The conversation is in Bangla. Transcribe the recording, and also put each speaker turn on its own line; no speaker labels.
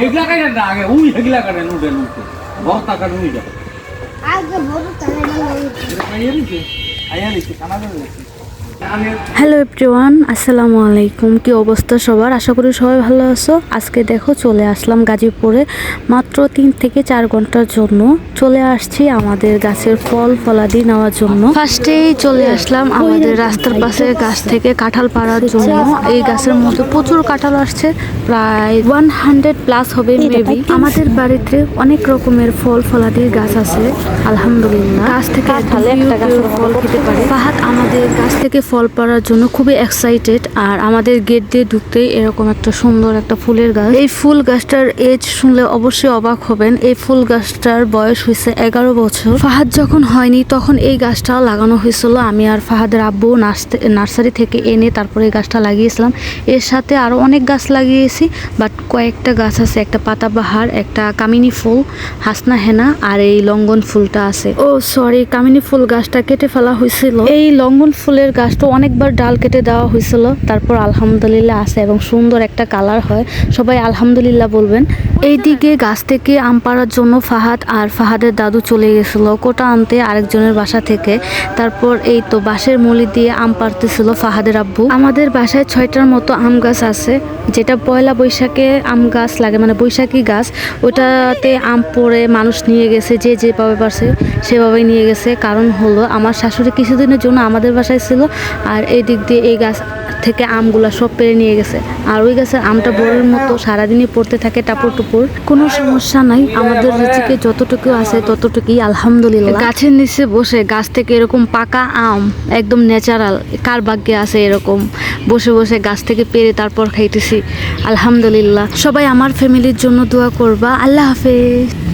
এগুলা কাটেন না আগে উই এগুলা কাটেন উঠে উঠে ভর্তা কাটেন উই কাটেন
আগে বড় তালে না
আইয়া দিছে কানাডা দিছে
হ্যালো এভরিওয়ান, আসসালামু আলাইকুম। কি অবস্থা সবার? আশা করি সবাই ভালো আছো। আজকে দেখো চলে আসলাম গাজীপুরে মাত্র 3 থেকে 4 ঘন্টার জন্য। চলে আসছি আমাদের গাছের ফল ফলাদি নেওয়ার জন্য। ফার্স্টেই চলে আসলাম আমাদের রাস্তার পাশে গাছ থেকে কাঁঠাল পাড়ার জন্য। এই গাছের মধ্যে প্রচুর কাঁঠাল আসছে, প্রায় 100+ হবে মেবি। আমাদের বাড়িতে অনেক রকমের ফল ফলাদির গাছ আছে আলহামদুলিল্লাহ। গাছ থেকে ফল খেতে পারে। ফাহাদ আমাদের গাছ থেকে ফল পাড়ার জন্য খুবই এক্সাইটেড। আর আমাদের গেট দিয়ে ঢুকতেই এরকম একটা সুন্দর একটা ফুলের গাছ। এই ফুল গাছটার এজ শুনলে অবশ্যই অবাক হবেন। এই ফুল গাছটার বয়স হয়েছে 11 বছর। ফাহাদ যখন হয়নি তখন এই গাছটা লাগানো হয়েছিল। আমি আর ফাহাদের আব্বু নার্সারি থেকে এনে তারপরে এই গাছটা লাগিয়েছিলাম। এর সাথে আরো অনেক গাছ লাগিয়েছি, বাট কয়েকটা গাছ আছে, একটা পাতাবাহার, একটা কামিনী ফুল, হাসনা হেনা আর এই লঙ্ঘন ফুলটা আছে। ও সরি, কামিনী ফুল গাছটা কেটে ফেলা হয়েছিল। এই লঙ্ঘন ফুলের গাছটা অনেকবার ডাল কেটে দেওয়া হয়েছিল, তারপর আলহামদুলিল্লাহ আছে এবং সুন্দর একটা কালার হয়। সবাই আলহামদুলিল্লাহ বলবেন। এইদিকে গাছ থেকে আম পাড়ার জন্য ফাহাদ আর ফাহাদের দাদু চলে গেছিল কোটা আনতে আরেকজনের বাসা থেকে। তারপর এই তো বাঁশের মলি দিয়ে আম পাড়তেছিল ফাহাদের আব্বু। আমাদের বাসায় 6টার মতো আম গাছ আছে, যেটা পয়লা বৈশাখে আম গাছ লাগে, মানে বৈশাখী গাছ। ওটাতে আম পড়ে মানুষ নিয়ে গেছে, যে যেভাবে পারছে সেভাবেই নিয়ে গেছে। কারণ হলো আমার শাশুড়ি কিছুদিনের জন্য আমাদের বাসায় ছিল, আর এই দিক দিয়ে এই গাছ থেকে আমগুলা সব পেরে নিয়ে গেছে। আর ওই গাছের আমটা বড়ের মতো সারাদিনই পড়তে থাকে টাপুর টুপুর। কোনো সমস্যা নাই, আমাদের রিজিকে যতটুকু আছে ততটুকুই আলহামদুলিল্লাহ। গাছের নিচে বসে গাছ থেকে এরকম পাকা আম একদম ন্যাচারাল, কার ভাগ্যে আছে এরকম বসে বসে গাছ থেকে পেরে তারপর খাইতেছি আলহামদুলিল্লাহ। সবাই আমার ফ্যামিলির জন্য দোয়া করবা। আল্লাহ হাফেজ।